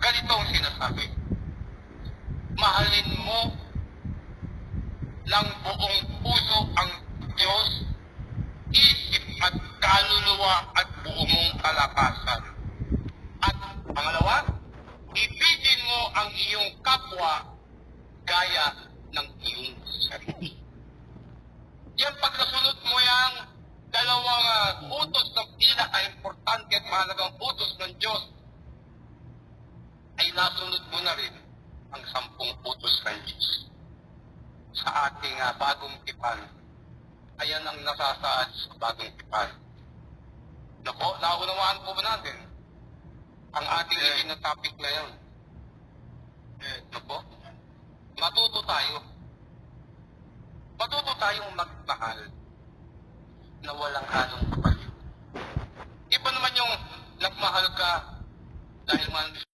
ganito ang sinasabi. Mahalin mo ng buong puso ang Diyos, isip at kaluluwa at buong mong kalakasan. At pangalawa, ibigin mo ang iyong kapwa gaya ng iyong sarili. Yan pagkasunod mo yang dalawang utos na pinaka-importante at mahalagang utos ng Diyos, ay nasunod mo na rin ang 10 utos ng Diyos. Sa ating bagong tipan, ayan ang nasasaad sa bagong tipan. Nako, naunawaan po ba natin ang ating na topic ngayon? Nako, matuto tayo. Matuto tayong magmahal na walang halong kapalit. Iba naman yung nagmahal ka dahil man